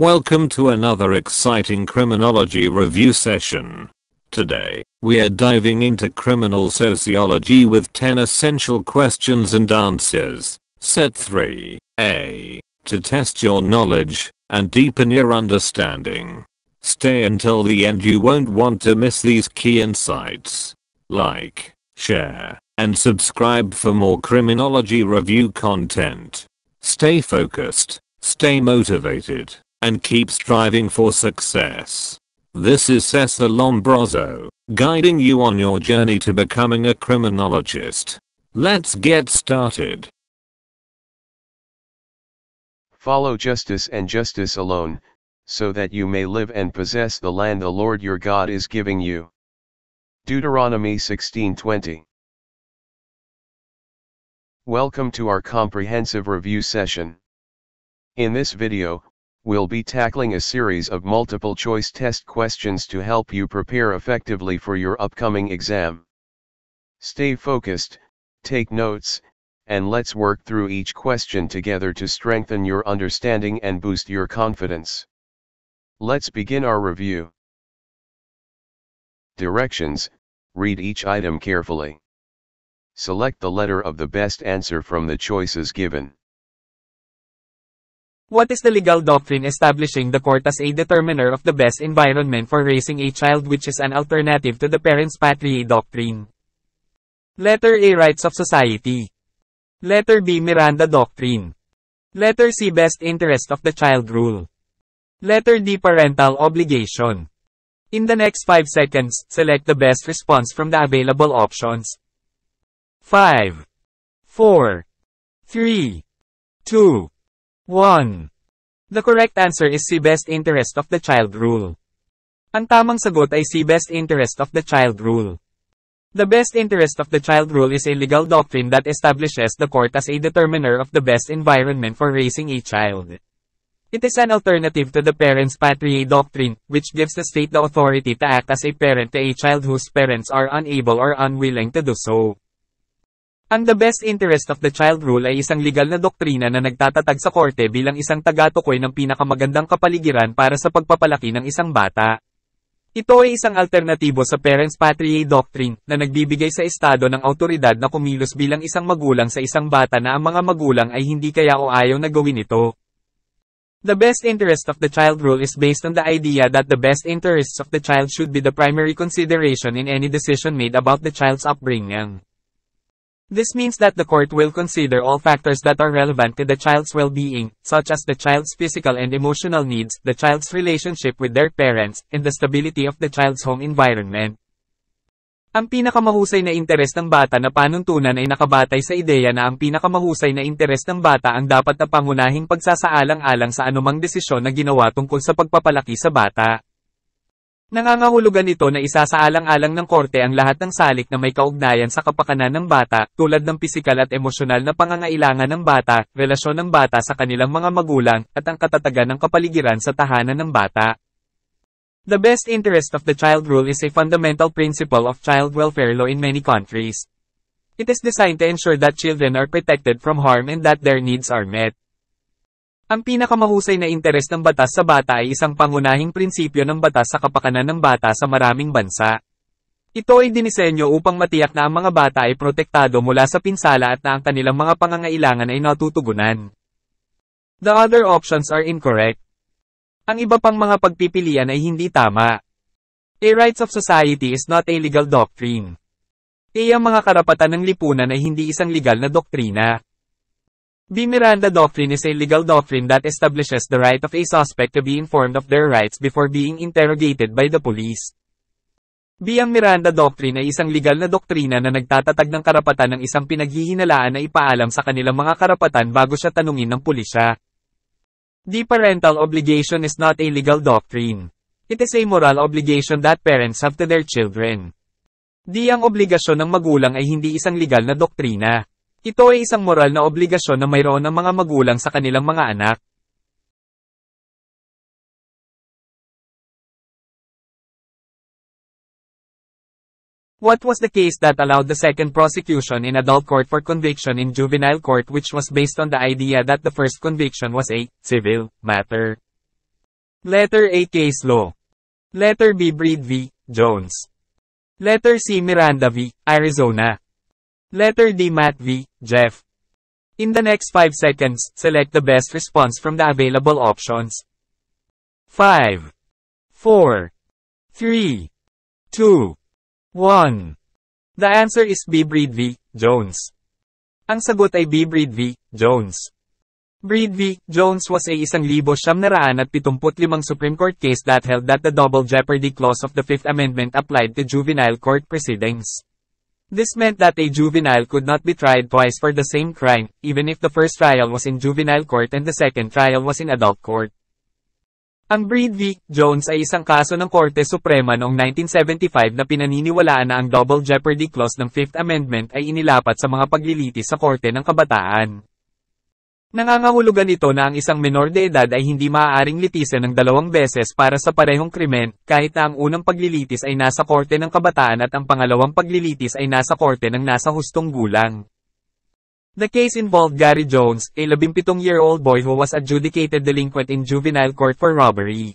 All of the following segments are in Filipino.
Welcome to another exciting criminology review session. Today, we are diving into criminal sociology with 10 essential questions and answers. Set 3A. To test your knowledge and deepen your understanding. Stay until the end, you won't want to miss these key insights. Like, share, and subscribe for more criminology review content. Stay focused, stay motivated, and keep striving for success. This is Cesar Lombroso, guiding you on your journey to becoming a criminologist. Let's get started. Follow justice and justice alone, so that you may live and possess the land the Lord your God is giving you. Deuteronomy 16:20. Welcome to our comprehensive review session. In this video, we'll be tackling a series of multiple choice test questions to help you prepare effectively for your upcoming exam. Stay focused, take notes, and let's work through each question together to strengthen your understanding and boost your confidence. Let's begin our review. Directions: read each item carefully. Select the letter of the best answer from the choices given. What is the legal doctrine establishing the court as a determiner of the best environment for raising a child, which is an alternative to the parents patriae doctrine? Letter A. Rights of society. Letter B. Miranda doctrine. Letter C. Best interest of the child rule. Letter D. Parental obligation. In the next 5 seconds, select the best response from the available options. 5, 4, 3, 2, 1. The correct answer is C. Best interest of the child rule. Ang tamang sagot ay C. Best interest of the child rule. The best interest of the child rule is a legal doctrine that establishes the court as a determiner of the best environment for raising a child. It is an alternative to the parents patriae doctrine, which gives the state the authority to act as a parent to a child whose parents are unable or unwilling to do so. Ang the best interest of the child rule ay isang legal na doktrina na nagtatatag sa korte bilang isang tagatukoy ng pinakamagandang kapaligiran para sa pagpapalaki ng isang bata. Ito ay isang alternatibo sa parents patriae doctrine na nagbibigay sa estado ng awtoridad na kumilos bilang isang magulang sa isang bata na ang mga magulang ay hindi kaya o ayaw na gawin ito. The best interest of the child rule is based on the idea that the best interests of the child should be the primary consideration in any decision made about the child's upbringing. This means that the court will consider all factors that are relevant to the child's well-being, such as the child's physical and emotional needs, the child's relationship with their parents, and the stability of the child's home environment. Ang pinakamahusay na interes ng bata na panuntunan ay nakabatay sa ideya na ang pinakamahusay na interes ng bata ang dapat na pangunahing pagsasaalang-alang sa anumang desisyon na ginawa tungkol sa pagpapalaki sa bata. Nangangahulugan ito na isasaalang-alang ng korte ang lahat ng salik na may kaugnayan sa kapakanan ng bata, tulad ng pisikal at emosyonal na pangangailangan ng bata, relasyon ng bata sa kanilang mga magulang, at ang katatagan ng kapaligiran sa tahanan ng bata. The best interest of the child rule is a fundamental principle of child welfare law in many countries. It is designed to ensure that children are protected from harm and that their needs are met. Ang pinakamahusay na interes ng batas sa bata ay isang pangunahing prinsipyo ng batas sa kapakanan ng bata sa maraming bansa. Ito ay dinisenyo upang matiyak na ang mga bata ay protektado mula sa pinsala at na ang kanilang mga pangangailangan ay natutugunan. The other options are incorrect. Ang iba pang mga pagpipilian ay hindi tama. A rights of society is not a legal doctrine. Ang mga karapatan ng lipunan ay hindi isang legal na doktrina. B. Miranda doctrine is a legal doctrine that establishes the right of a suspect to be informed of their rights before being interrogated by the police. B. Ang Miranda doctrine ay isang legal na doktrina na nagtatatag ng karapatan ng isang pinaghihinalaan na ipaalam sa kanilang mga karapatan bago siya tanungin ng pulisya. D. Parental obligation is not a legal doctrine. It is a moral obligation that parents have to their children. D. Ang obligasyon ng magulang ay hindi isang legal na doktrina. Ito ay isang moral na obligasyon na mayroon ng mga magulang sa kanilang mga anak. What was the case that allowed the second prosecution in adult court for conviction in juvenile court, which was based on the idea that the first conviction was a civil matter? Letter A. Case law. Letter B. Breed v. Jones. Letter C. Miranda v. Arizona. Letter D. Matt v. Jeff. In the next 5 seconds, select the best response from the available options. 5, 4, 3, 2, 1. The answer is B. Breed v. Jones. Ang sagot ay B. Breed v. Jones. Breed v. Jones was a 1975 Supreme Court case that held that the double jeopardy clause of the Fifth Amendment applied to juvenile court proceedings. This meant that a juvenile could not be tried twice for the same crime, even if the first trial was in juvenile court and the second trial was in adult court. Ang Breed v. Jones ay isang kaso ng Korte Suprema noong 1975 na pinaniniwalaan na ang double jeopardy clause ng Fifth Amendment ay inilapat sa mga paglilitis sa Korte ng Kabataan. Nangangahulugan ito na ang isang menor de edad ay hindi maaaring litisin ng 2 beses para sa parehong krimen, kahit na ang unang paglilitis ay nasa Korte ng Kabataan at ang pangalawang paglilitis ay nasa Korte ng nasa hustong gulang. The case involved Gary Jones, a 17-year-old boy who was adjudicated delinquent in juvenile court for robbery.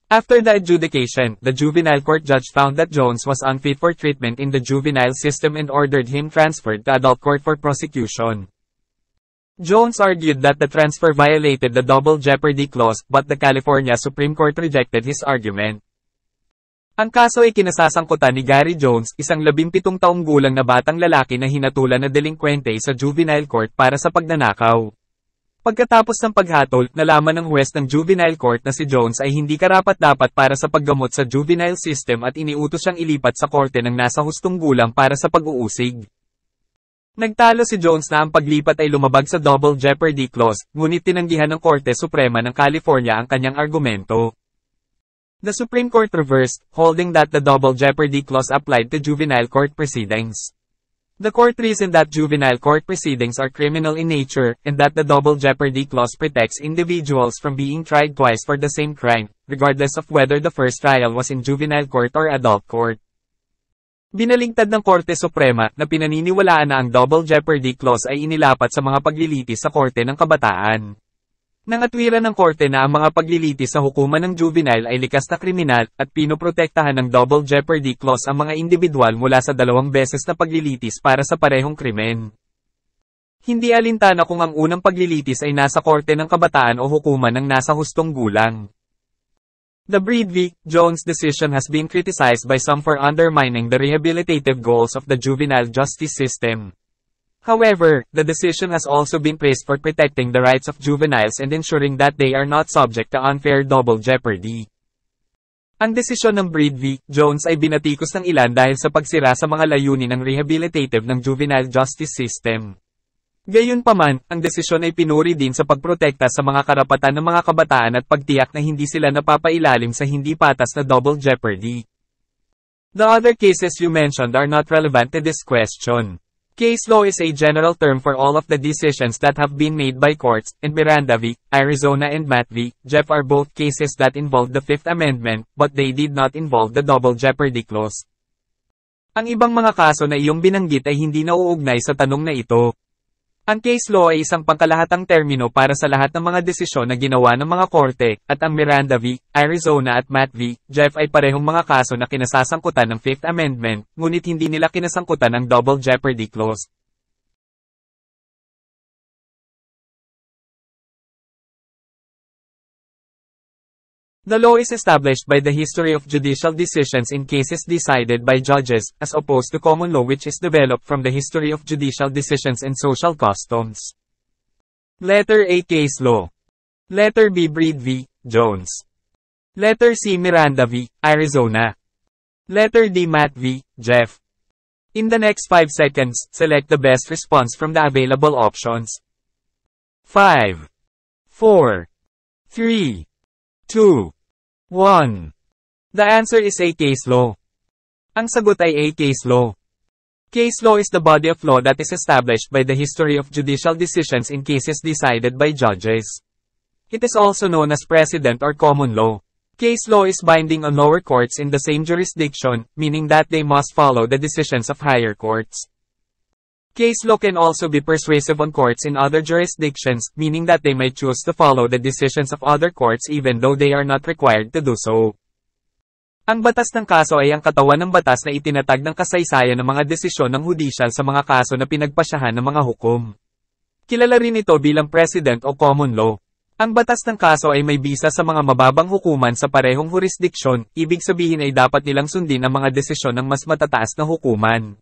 After the adjudication, the juvenile court judge found that Jones was unfit for treatment in the juvenile system and ordered him transferred to adult court for prosecution. Jones argued that the transfer violated the double jeopardy clause, but the California Supreme Court rejected his argument. Ang kaso ay kinasasangkutan ni Gary Jones, isang 17 taong gulang na batang lalaki na hinatulan na delinkwente sa juvenile court para sa pagnanakaw. Pagkatapos ng paghatol, nalaman ng huwes ng juvenile court na si Jones ay hindi karapat-dapat para sa paggamot sa juvenile system at iniutos siyang ilipat sa korte ng nasa hustong gulang para sa pag-uusig. Nagtalo si Jones na ang paglipat ay lumabag sa double jeopardy clause, ngunit tinanggihan ng Korte Suprema ng California ang kanyang argumento. The Supreme Court reversed, holding that the double jeopardy clause applied to juvenile court proceedings. The court reasoned that juvenile court proceedings are criminal in nature, and that the double jeopardy clause protects individuals from being tried twice for the same crime, regardless of whether the first trial was in juvenile court or adult court. Binaligtad ng Korte Suprema na pinaniniwalaan na ang double jeopardy clause ay inilapat sa mga paglilitis sa Korte ng Kabataan. Nangatwiran ng Korte na ang mga paglilitis sa hukuman ng juvenile ay likas na kriminal, at pinoprotektahan ng double jeopardy clause ang mga individual mula sa 2 beses na paglilitis para sa parehong krimen. Hindi alintana kung ang unang paglilitis ay nasa Korte ng Kabataan o hukuman ng nasa hustong gulang. The Breed v. Jones decision has been criticized by some for undermining the rehabilitative goals of the juvenile justice system. However, the decision has also been praised for protecting the rights of juveniles and ensuring that they are not subject to unfair double jeopardy. Ang desisyon ng Breed v. Jones ay binatikos ng ilan dahil sa pagsira sa mga layunin ng rehabilitative ng juvenile justice system. Gayunpaman, ang desisyon ay pinuri din sa pagprotekta sa mga karapatan ng mga kabataan at pagtiyak na hindi sila napapailalim sa hindi patas na double jeopardy. The other cases you mentioned are not relevant to this question. Case law is a general term for all of the decisions that have been made by courts, and Miranda v. Arizona and Matt v. Jeff are both cases that involved the Fifth Amendment, but they did not involve the double jeopardy clause. Ang ibang mga kaso na iyong binanggit ay hindi nauugnay sa tanong na ito. Ang case law ay isang pangkalahatang termino para sa lahat ng mga desisyon na ginawa ng mga korte, at ang Miranda v. Arizona at Matt v. Jeff ay parehong mga kaso na kinasasangkutan ng Fifth Amendment, ngunit hindi nila kinasangkutan ang double jeopardy clause. The law is established by the history of judicial decisions in cases decided by judges, as opposed to common law which is developed from the history of judicial decisions and social customs. Letter A. Case law. Letter B. Breed v. Jones. Letter C. Miranda v. Arizona. Letter D. Matt v. Jeff. In the next 5 seconds, select the best response from the available options. 5, 4, 3, 2, 1. The answer is A. Case law. Ang sagot ay A. Case law. Case law is the body of law that is established by the history of judicial decisions in cases decided by judges. It is also known as precedent or common law. Case law is binding on lower courts in the same jurisdiction, meaning that they must follow the decisions of higher courts. Case law can also be persuasive on courts in other jurisdictions, meaning that they might choose to follow the decisions of other courts even though they are not required to do so. Ang batas ng kaso ay ang katawan ng batas na itinatag ng kasaysayan ng mga desisyon ng hudisyal sa mga kaso na pinagpasyahan ng mga hukom. Kilala rin ito bilang precedent o common law. Ang batas ng kaso ay may bisa sa mga mababang hukuman sa parehong jurisdiksyon, ibig sabihin ay dapat nilang sundin ang mga desisyon ng mas matataas na hukuman.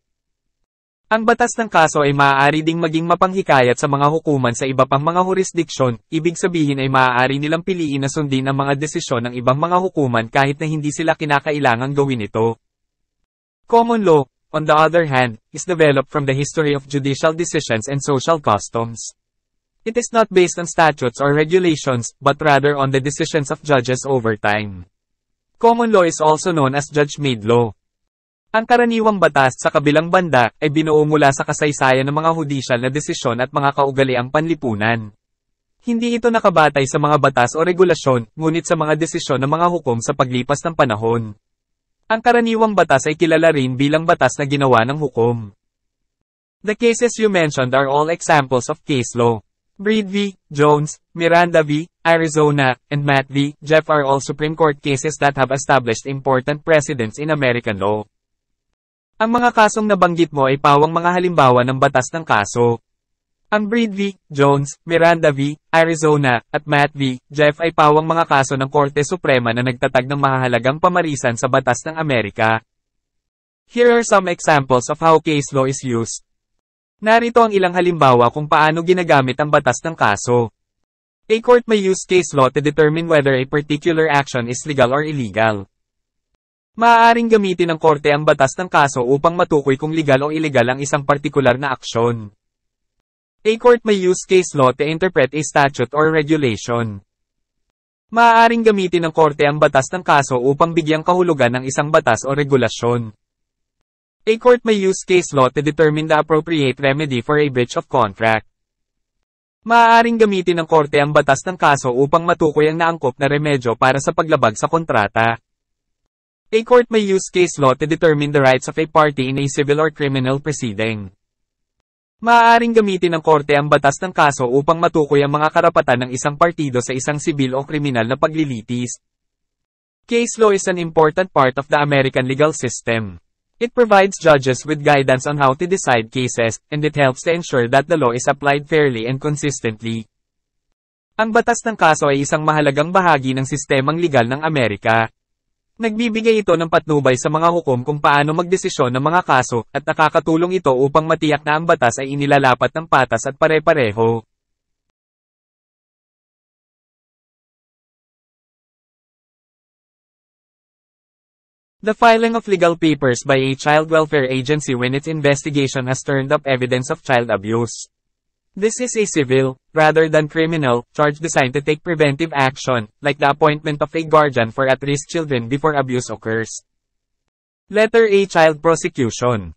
Ang batas ng kaso ay maaari ding maging mapanghikayat sa mga hukuman sa iba pang mga jurisdiksyon, ibig sabihin ay maaari nilang piliin na sundin ang mga desisyon ng ibang mga hukuman kahit na hindi sila kinakailangang gawin ito. Common law, on the other hand, is developed from the history of judicial decisions and social customs. It is not based on statutes or regulations, but rather on the decisions of judges over time. Common law is also known as judge-made law. Ang karaniwang batas sa kabilang banda ay binuo mula sa kasaysayan ng mga hudisyal na desisyon at mga kaugaliang panlipunan. Hindi ito nakabatay sa mga batas o regulasyon, ngunit sa mga desisyon ng mga hukom sa paglipas ng panahon. Ang karaniwang batas ay kilala rin bilang batas na ginawa ng hukom. The cases you mentioned are all examples of case law. Breed v. Jones, Miranda v. Arizona, and Matt v. Jeff are all Supreme Court cases that have established important precedents in American law. Ang mga kasong nabanggit mo ay pawang mga halimbawa ng batas ng kaso. Ang Breed v. Jones, Miranda v. Arizona, at Matt v. Jeff ay pawang mga kaso ng Korte Suprema na nagtatag ng mahahalagang pamarisan sa batas ng Amerika. Here are some examples of how case law is used. Narito ang ilang halimbawa kung paano ginagamit ang batas ng kaso. A court may use case law to determine whether a particular action is legal or illegal. Maaaring gamitin ng korte ang batas ng kaso upang matukoy kung legal o illegal ang isang partikular na aksyon. A court may use case law to interpret a statute or regulation. Maaaring gamitin ng korte ang batas ng kaso upang bigyang kahulugan ng isang batas o regulasyon. A court may use case law to determine the appropriate remedy for a breach of contract. Maaaring gamitin ng korte ang batas ng kaso upang matukoy ang naangkop na remedyo para sa paglabag sa kontrata. A court may use case law to determine the rights of a party in a civil or criminal proceeding. Maaaring gamitin ng korte ang batas ng kaso upang matukoy ang mga karapatan ng isang partido sa isang sibil o kriminal na paglilitis. Case law is an important part of the American legal system. It provides judges with guidance on how to decide cases, and it helps to ensure that the law is applied fairly and consistently. Ang batas ng kaso ay isang mahalagang bahagi ng sistemang legal ng Amerika. Nagbibigay ito ng patnubay sa mga hukom kung paano magdesisyon ng mga kaso, at nakakatulong ito upang matiyak na ang batas ay inilalapat ng patas at pare-pareho. The filing of legal papers by a child welfare agency when its investigation has turned up evidence of child abuse. This is a civil, rather than criminal, charge designed to take preventive action, like the appointment of a guardian for at-risk children before abuse occurs. Letter A. Child prosecution.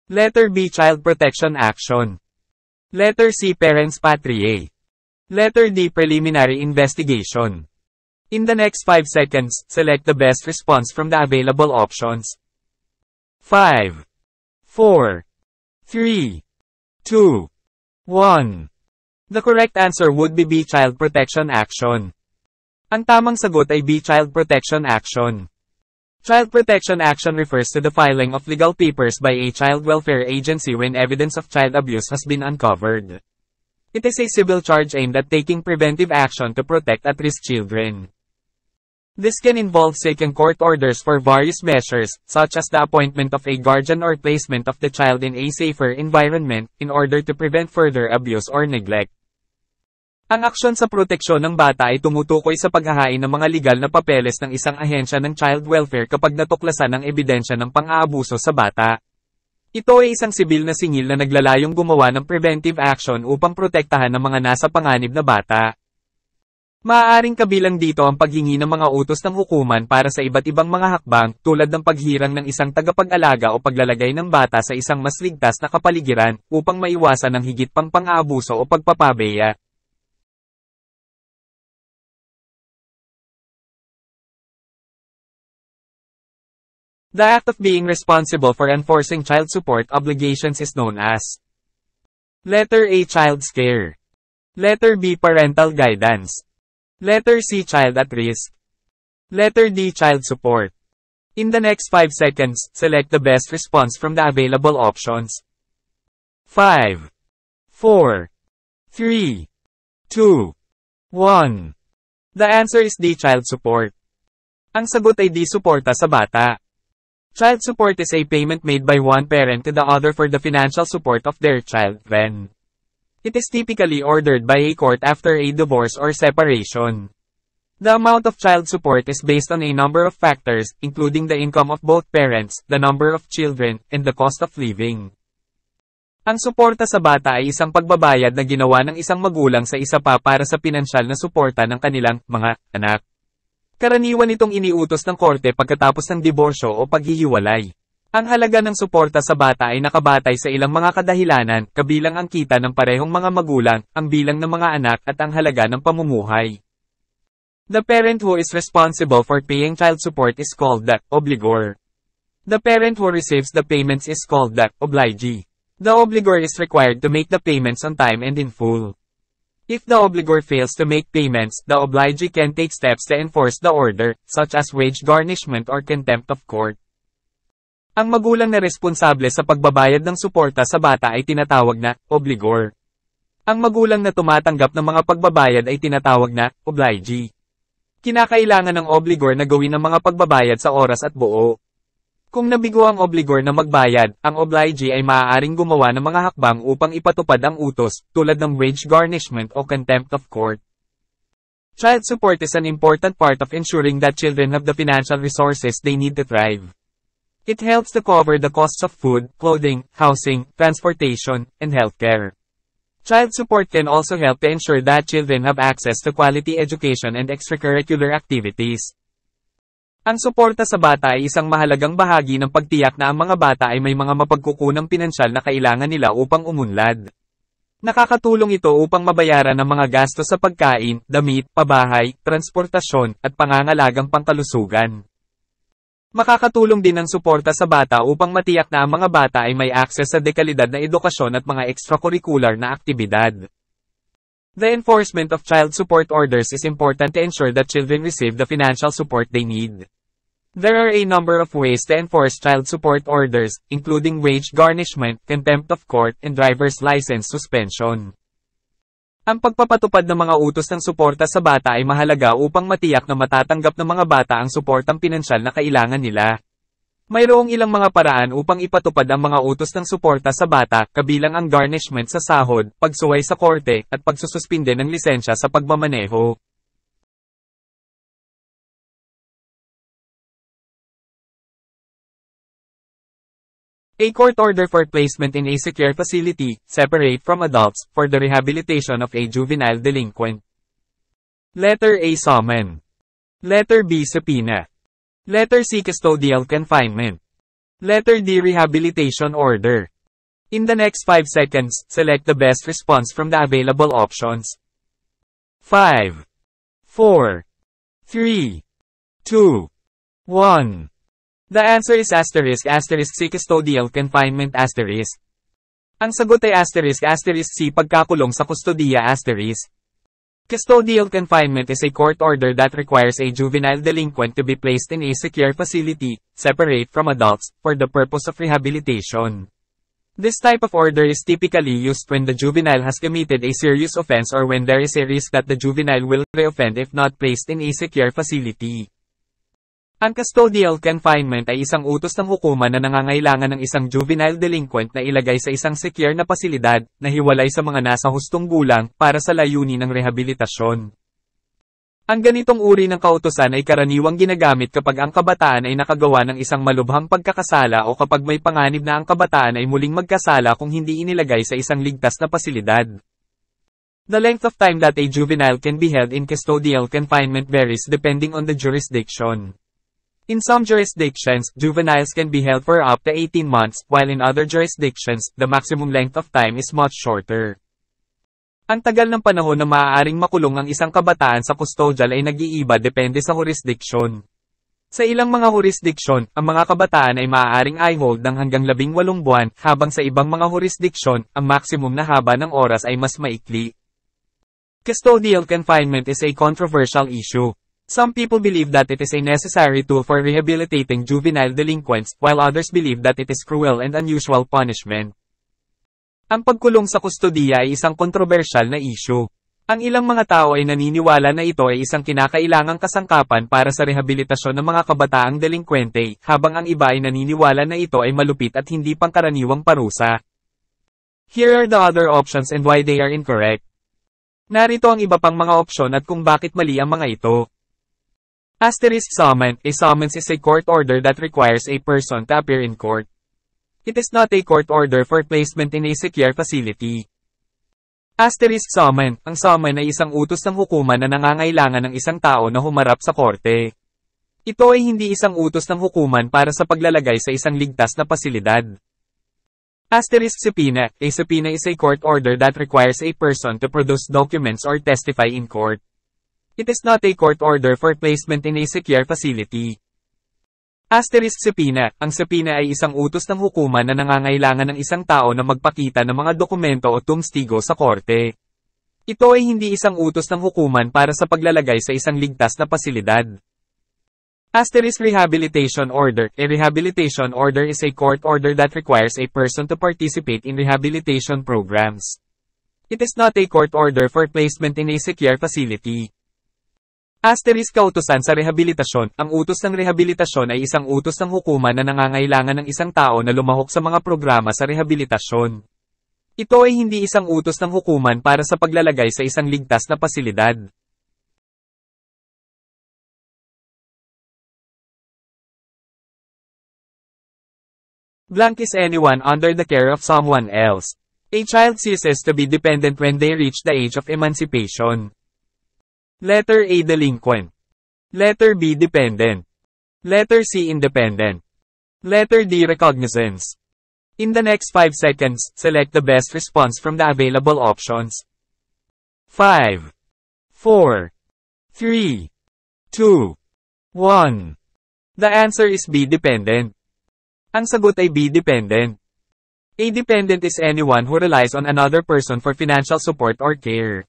Letter B. Child protection action. Letter C. Parens patriae. Letter D. Preliminary investigation. In the next 5 seconds, select the best response from the available options. 5, 4, 3, 2, 1. The correct answer would be B. Child protection action. Ang tamang sagot ay B. Child protection action. Child protection action refers to the filing of legal papers by a child welfare agency when evidence of child abuse has been uncovered. It is a civil charge aimed at taking preventive action to protect at-risk children. This can involve seeking court orders for various measures, such as the appointment of a guardian or placement of the child in a safer environment, in order to prevent further abuse or neglect. Ang aksyon sa proteksyon ng bata ay tumutukoy sa paghahain ng mga legal na papeles ng isang ahensya ng child welfare kapag natuklasan ang ebidensya ng pang-aabuso sa bata. Ito ay isang sibil na singil na naglalayong gumawa ng preventive action upang protektahan ang mga nasa panganib na bata. Maaaring kabilang dito ang paghingi ng mga utos ng hukuman para sa iba't ibang mga hakbang, tulad ng paghirang ng isang tagapag-alaga o paglalagay ng bata sa isang mas ligtas na kapaligiran, upang maiwasan ang higit pang pang-aabuso o pagpapabeya. The act of being responsible for enforcing child support obligations is known as Letter A. Child's care. Letter B. Parental guidance. Letter C. Child at risk. Letter D. Child support. In the next 5 seconds, select the best response from the available options. 5, 4, 3, 2, 1. The answer is D. Child support. Ang sagot ay D. Suporta sa bata. Child support is a payment made by one parent to the other for the financial support of their child when it is typically ordered by a court after a divorce or separation. The amount of child support is based on a number of factors, including the income of both parents, the number of children, and the cost of living. Ang suporta sa bata ay isang pagbabayad na ginawa ng isang magulang sa isa pa para sa pinansyal na suporta ng kanilang mga anak. Karaniwan itong iniutos ng korte pagkatapos ng diborsyo o paghihiwalay. Ang halaga ng suporta sa bata ay nakabatay sa ilang mga kadahilanan, kabilang ang kita ng parehong mga magulang, ang bilang ng mga anak at ang halaga ng pamumuhay. The parent who is responsible for paying child support is called the obligor. The parent who receives the payments is called the obligee. The obligor is required to make the payments on time and in full. If the obligor fails to make payments, the obligee can take steps to enforce the order, such as wage garnishment or contempt of court. Ang magulang na responsable sa pagbabayad ng suporta sa bata ay tinatawag na obligor. Ang magulang na tumatanggap ng mga pagbabayad ay tinatawag na obligee. Kinakailangan ng obligor na gawin ang mga pagbabayad sa oras at buo. Kung nabigo ang obligor na magbayad, ang obligee ay maaaring gumawa ng mga hakbang upang ipatupad ang utos, tulad ng wage garnishment o contempt of court. Child support is an important part of ensuring that children have the financial resources they need to thrive. It helps to cover the costs of food, clothing, housing, transportation, and healthcare. Child support can also help to ensure that children have access to quality education and extracurricular activities. Ang suporta sa bata ay isang mahalagang bahagi ng pagtiyak na ang mga bata ay may mga mapagkukunang pinansyal na kailangan nila upang umunlad. Nakakatulong ito upang mabayaran ang mga gastos sa pagkain, damit, pabahay, transportasyon, at pangangalagang pangkalusugan. Makakatulong din ang suporta sa bata upang matiyak na ang mga bata ay may akses sa dekalidad na edukasyon at mga extracurricular na aktibidad. The enforcement of child support orders is important to ensure that children receive the financial support they need. There are a number of ways to enforce child support orders, including wage garnishment, contempt of court, and driver's license suspension. Ang pagpapatupad ng mga utos ng suporta sa bata ay mahalaga upang matiyak na matatanggap ng mga bata ang suportang pinansyal na kailangan nila. Mayroong ilang mga paraan upang ipatupad ang mga utos ng suporta sa bata, kabilang ang garnishment sa sahod, pagsuway sa korte, at pagsususpinde ng lisensya sa pagmamaneho. A court order for placement in a secure facility, separate from adults, for the rehabilitation of a juvenile delinquent. Letter A. Summon. Letter B. Subpoena. Letter C. Custodial confinement. Letter D. Rehabilitation order. In the next 5 seconds, select the best response from the available options. 5, 4, 3, 2, 1. The answer is **C custodial confinement **. Ang sagot ay **C pagkakulong sa kustodiya **. Custodial confinement is a court order that requires a juvenile delinquent to be placed in a secure facility, separate from adults, for the purpose of rehabilitation. This type of order is typically used when the juvenile has committed a serious offense or when there is a risk that the juvenile will reoffend if not placed in a secure facility. Ang custodial confinement ay isang utos ng hukuman na nangangailangan ng isang juvenile delinquent na ilagay sa isang secure na pasilidad, na hiwalay sa mga nasa hustong gulang, para sa layunin ng rehabilitasyon. Ang ganitong uri ng kautusan ay karaniwang ginagamit kapag ang kabataan ay nakagawa ng isang malubhang pagkakasala o kapag may panganib na ang kabataan ay muling magkasala kung hindi inilagay sa isang ligtas na pasilidad. The length of time that a juvenile can be held in custodial confinement varies depending on the jurisdiction. In some jurisdictions, juveniles can be held for up to 18 months, while in other jurisdictions, the maximum length of time is much shorter. Ang tagal ng panahon na maaaring makulong ang isang kabataan sa custodial ay nag-iiba depende sa jurisdiction. Sa ilang mga jurisdiksyon, ang mga kabataan ay maaaring i-hold ng hanggang 18 buwan, habang sa ibang mga jurisdiksyon, ang maximum na haba ng oras ay mas maikli. Custodial confinement is a controversial issue. Some people believe that it is a necessary tool for rehabilitating juvenile delinquents, while others believe that it is cruel and unusual punishment. Ang pagkulong sa kustodiya ay isang kontrobersyal na issue. Ang ilang mga tao ay naniniwala na ito ay isang kinakailangang kasangkapan para sa rehabilitasyon ng mga kabataang delinkwente, habang ang iba ay naniniwala na ito ay malupit at hindi pangkaraniwang parusa. Here are the other options and why they are incorrect. Narito ang iba pang mga opsyon at kung bakit mali ang mga ito. Asterisk summon. A summons is a court order that requires a person to appear in court. It is not a court order for placement in a secure facility. Asterisk summon. Ang summon ay isang utos ng hukuman na nangangailangan ng isang tao na humarap sa korte. Ito ay hindi isang utos ng hukuman para sa paglalagay sa isang ligtas na pasilidad. Asterisk subpoena. A subpoena is a court order that requires a person to produce documents or testify in court. It is not a court order for placement in a secure facility. Asterisk subpoena. Ang subpoena ay isang utos ng hukuman na nangangailangan ng isang tao na magpakita ng mga dokumento o tumstigo sa korte. Ito ay hindi isang utos ng hukuman para sa paglalagay sa isang ligtas na pasilidad. Asterisk rehabilitation order. A rehabilitation order is a court order that requires a person to participate in rehabilitation programs. It is not a court order for placement in a secure facility. Asterisk kautusan sa rehabilitasyon. Ang utos ng rehabilitasyon ay isang utos ng hukuman na nangangailangan ng isang tao na lumahok sa mga programa sa rehabilitasyon. Ito ay hindi isang utos ng hukuman para sa paglalagay sa isang ligtas na pasilidad. Blank is anyone under the care of someone else. A child ceases to be dependent when they reach the age of emancipation. Letter A delinquent. Letter B dependent. Letter C independent. Letter D recognizance. In the next 5 seconds, select the best response from the available options. 5, 4, 3, 2, 1. The answer is B dependent. Ang sagot ay B dependent. A dependent is anyone who relies on another person for financial support or care.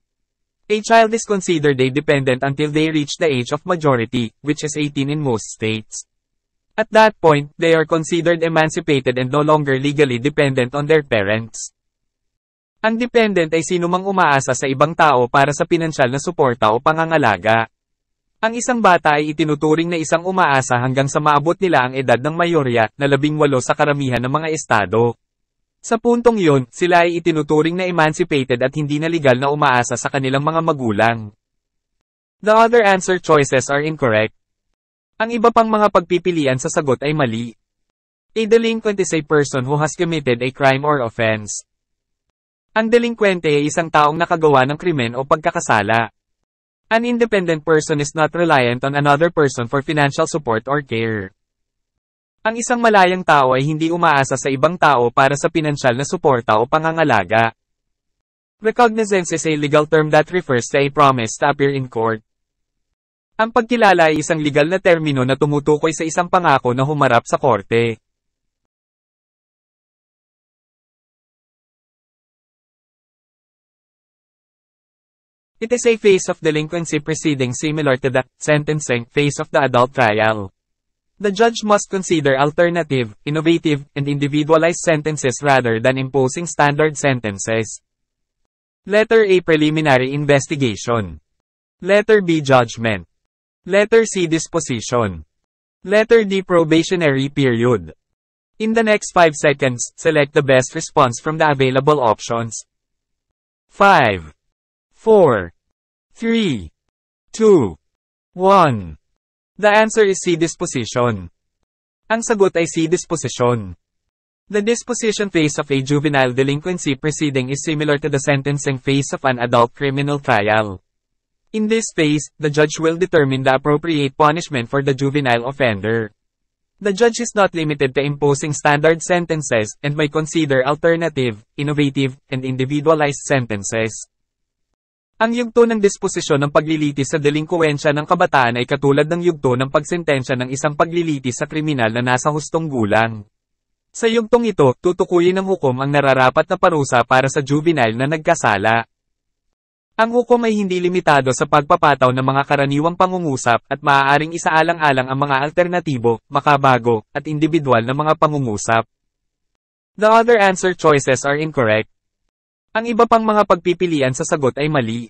A child is considered a dependent until they reach the age of majority, which is 18 in most states. At that point, they are considered emancipated and no longer legally dependent on their parents. Ang dependent ay sinumang umaasa sa ibang tao para sa pinansyal na suporta o pangangalaga. Ang isang bata ay itinuturing na isang umaasa hanggang sa maabot nila ang edad ng mayorya, na 18 sa karamihan ng mga estado. Sa puntong yun, sila ay itinuturing na emancipated at hindi na legal na umaasa sa kanilang mga magulang. The other answer choices are incorrect. Ang iba pang mga pagpipilian sa sagot ay mali. A delinquent is a person who has committed a crime or offense. Ang delinkwente ay isang taong nakagawa ng krimen o pagkakasala. An independent person is not reliant on another person for financial support or care. Ang isang malayang tao ay hindi umaasa sa ibang tao para sa pinansyal na suporta o pangangalaga. Recognizance is a legal term that refers to a promise to appear in court. Ang pagkilala ay isang legal na termino na tumutukoy sa isang pangako na humarap sa korte. It is a phase of delinquency proceeding similar to the sentencing phase of the adult trial. The judge must consider alternative, innovative, and individualized sentences rather than imposing standard sentences. Letter A preliminary investigation. Letter B judgment. Letter C disposition. Letter D probationary period. In the next 5 seconds, select the best response from the available options. 5, 4, 3, 2, 1. The answer is C disposition. Ang sagot ay C disposition. The disposition phase of a juvenile delinquency proceeding is similar to the sentencing phase of an adult criminal trial. In this phase, the judge will determine the appropriate punishment for the juvenile offender. The judge is not limited to imposing standard sentences, and may consider alternative, innovative, and individualized sentences. Ang yugto ng disposisyon ng paglilitis sa delinkuwensya ng kabataan ay katulad ng yugto ng pagsentensya ng isang paglilitis sa kriminal na nasa hustong gulang. Sa yugtong ito, tutukuyin ng hukom ang nararapat na parusa para sa juvenile na nagkasala. Ang hukom ay hindi limitado sa pagpapataw ng mga karaniwang pangungusap at maaaring isaalang-alang ang mga alternatibo, makabago, at individual na mga pangungusap. The other answer choices are incorrect. Ang iba pang mga pagpipilian sa sagot ay mali.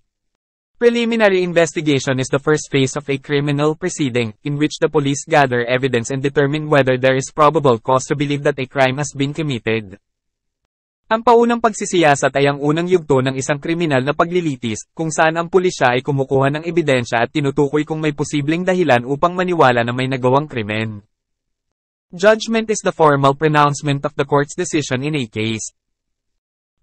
Preliminary investigation is the first phase of a criminal proceeding, in which the police gather evidence and determine whether there is probable cause to believe that a crime has been committed. Ang paunang pagsisiyasat ay ang unang yugto ng isang kriminal na paglilitis, kung saan ang pulisya ay kumukuha ng ebidensya at tinutukoy kung may posibleng dahilan upang maniwala na may nagawang krimen. Judgment is the formal pronouncement of the court's decision in a case.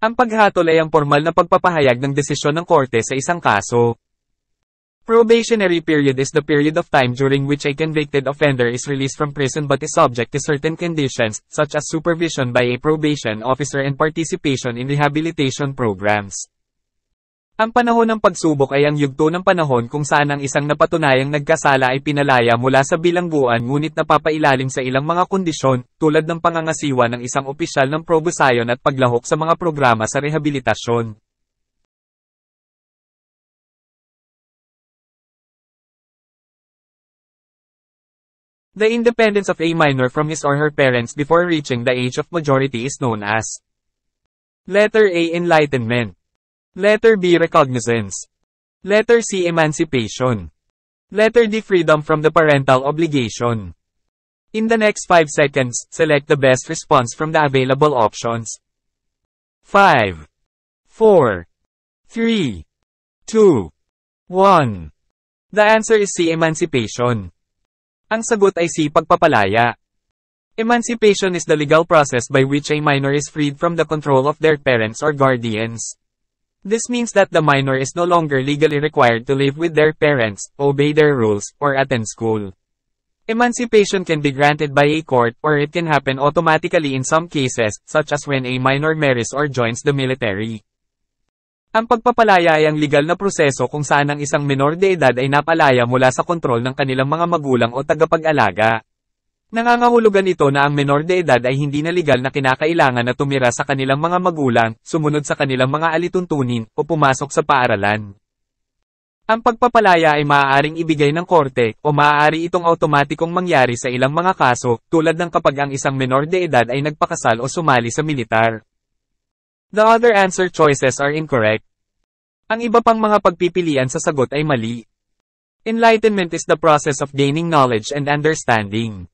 Ang paghatol ay ang formal na pagpapahayag ng desisyon ng korte sa isang kaso. Probationary period is the period of time during which a convicted offender is released from prison but is subject to certain conditions, such as supervision by a probation officer and participation in rehabilitation programs. Ang panahon ng pagsubok ay ang yugto ng panahon kung saan ang isang napatunayang nagkasala ay pinalaya mula sa bilangguan ngunit napapailalim sa ilang mga kondisyon, tulad ng pangangasiwa ng isang opisyal ng probusayon at paglahok sa mga programa sa rehabilitasyon. The independence of a minor from his or her parents before reaching the age of majority is known as Letter A. Enlightenment. Letter B. Recognizance. Letter C. Emancipation. Letter D. Freedom from the parental obligation. In the next 5 seconds, select the best response from the available options. 5, 4, 3, 2, 1. The answer is C. Emancipation. Ang sagot ay C. Pagpapalaya. Emancipation is the legal process by which a minor is freed from the control of their parents or guardians. This means that the minor is no longer legally required to live with their parents, obey their rules, or attend school. Emancipation can be granted by a court, or it can happen automatically in some cases, such as when a minor marries or joins the military. Ang pagpapalaya ay ang legal na proseso kung saan ang isang menor de edad ay napalaya mula sa kontrol ng kanilang mga magulang o tagapag-alaga. Nangangahulugan ito na ang menor de edad ay hindi na legal na kinakailangan na tumira sa kanilang mga magulang, sumunod sa kanilang mga alituntunin, o pumasok sa paaralan. Ang pagpapalaya ay maaaring ibigay ng korte, o maaari itong automatikong mangyari sa ilang mga kaso, tulad ng kapag ang isang menor de edad ay nagpakasal o sumali sa militar. The other answer choices are incorrect. Ang iba pang mga pagpipilian sa sagot ay mali. Enlightenment is the process of gaining knowledge and understanding.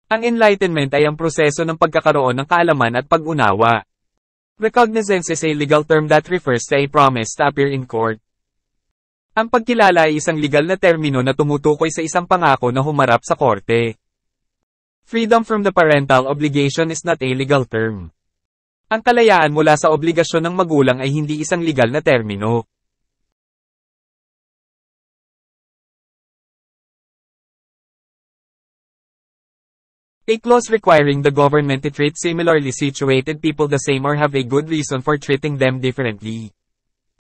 Ang enlightenment ay ang proseso ng pagkakaroon ng kaalaman at pag-unawa. Recognizance is a legal term that refers to a promise to appear in court. Ang pagkilala ay isang legal na termino na tumutukoy sa isang pangako na humarap sa korte. Freedom from the parental obligation is not a legal term. Ang kalayaan mula sa obligasyon ng magulang ay hindi isang legal na termino. A clause requiring the government to treat similarly situated people the same or have a good reason for treating them differently.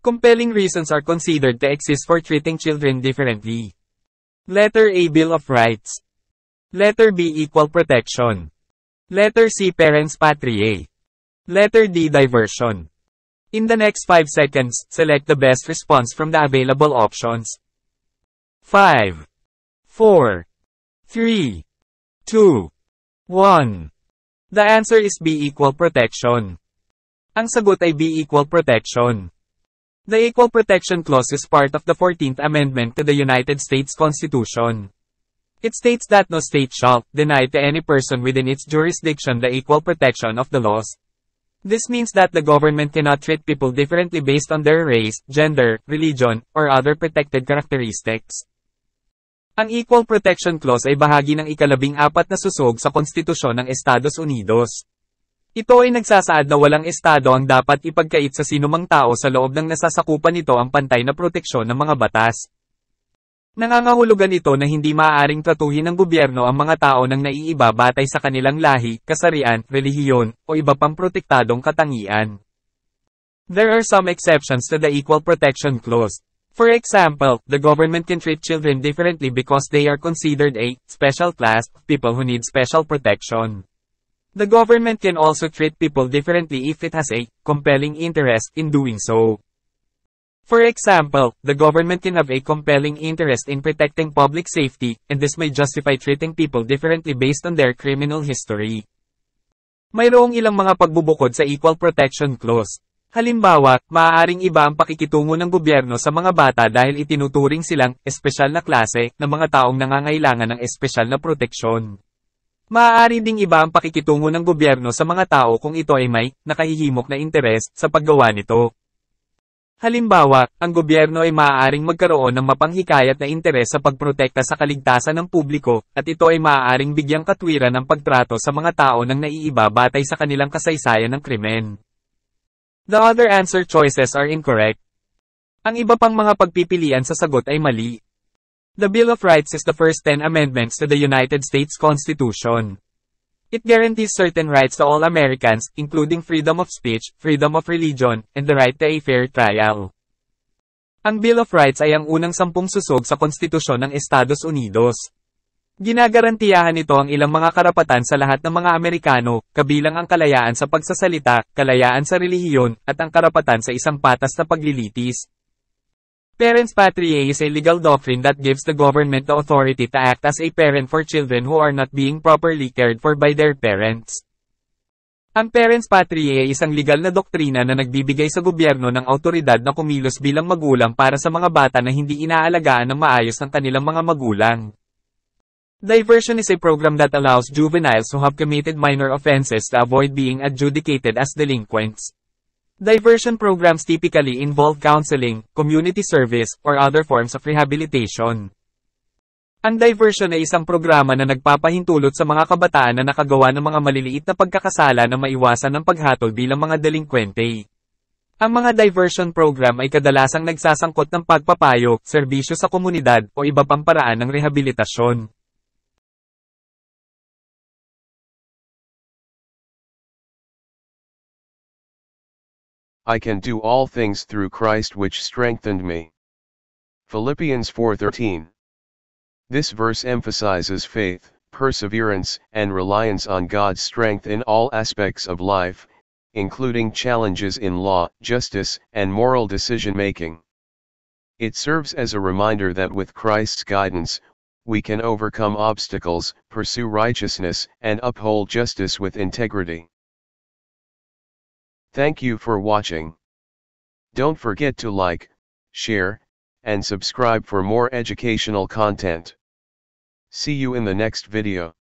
Compelling reasons are considered to exist for treating children differently. Letter A. Bill of Rights. Letter B. Equal protection. Letter C. Parens Patriae. Letter D. Diversion. In the next 5 seconds, select the best response from the available options. 5, 4, 3, 2, 1. The answer is B. Equal protection. Ang sagot ay B. Equal protection. The Equal Protection Clause is part of the 14th Amendment to the United States Constitution. It states that no state shall deny to any person within its jurisdiction the equal protection of the laws. This means that the government cannot treat people differently based on their race, gender, religion, or other protected characteristics. Ang Equal Protection Clause ay bahagi ng ika-14 na susog sa Konstitusyon ng Estados Unidos. Ito ay nagsasaad na walang estado ang dapat ipagkait sa sinumang tao sa loob ng nasasakupan nito ang pantay na proteksyon ng mga batas. Nangangahulugan ito na hindi maaaring tratuhin ng gobyerno ang mga tao nang naiiba batay sa kanilang lahi, kasarian, relihiyon, o iba pang protektadong katangian. There are some exceptions to the Equal Protection Clause. For example, the government can treat children differently because they are considered a special class of people who need special protection. The government can also treat people differently if it has a compelling interest in doing so. For example, the government can have a compelling interest in protecting public safety, and this may justify treating people differently based on their criminal history. Mayroong ilang mga pagbubukod sa Equal Protection Clause. Halimbawa, maaaring iba ang pakikitungo ng gobyerno sa mga bata dahil itinuturing silang espesyal na klase ng mga taong nangangailangan ng espesyal na proteksyon. Maaari ding iba ang pakikitungo ng gobyerno sa mga tao kung ito ay may nakahihimok na interes sa paggawa nito. Halimbawa, ang gobyerno ay maaaring magkaroon ng mapanghikayat na interes sa pagprotekta sa kaligtasan ng publiko, at ito ay maaaring bigyang katwiran ng pagtrato sa mga tao nang naiiba batay sa kanilang kasaysayan ng krimen. The other answer choices are incorrect. Ang iba pang mga pagpipilian sa sagot ay mali. The Bill of Rights is the first 10 amendments to the United States Constitution. It guarantees certain rights to all Americans, including freedom of speech, freedom of religion, and the right to a fair trial. Ang Bill of Rights ay ang unang 10 susog sa konstitusyon ng Estados Unidos. Ginagarantiyahan nito ang ilang mga karapatan sa lahat ng mga Amerikano, kabilang ang kalayaan sa pagsasalita, kalayaan sa relihiyon, at ang karapatan sa isang patas na paglilitis. Parents patriae is a legal doctrine that gives the government the authority to act as a parent for children who are not being properly cared for by their parents. Ang parents patriae ay isang legal na doktrina na nagbibigay sa gobyerno ng awtoridad na kumilos bilang magulang para sa mga bata na hindi inaalagaan ng maayos ng kanilang mga magulang. Diversion is a program that allows juveniles who have committed minor offenses to avoid being adjudicated as delinquents. Diversion programs typically involve counseling, community service, or other forms of rehabilitation. Ang diversion ay isang programa na nagpapahintulot sa mga kabataan na nakagawa ng mga maliliit na pagkakasala na maiwasan ng paghatol bilang mga delinkwente. Ang mga diversion program ay kadalasang nagsasangkot ng pagpapayo, serbisyo sa komunidad, o iba pang paraan ng rehabilitasyon. I can do all things through Christ which strengthened me. Philippians 4:13. This verse emphasizes faith, perseverance, and reliance on God's strength in all aspects of life, including challenges in law, justice, and moral decision-making. It serves as a reminder that with Christ's guidance, we can overcome obstacles, pursue righteousness, and uphold justice with integrity. Thank you for watching. Don't forget to like, share, and subscribe for more educational content. See you in the next video.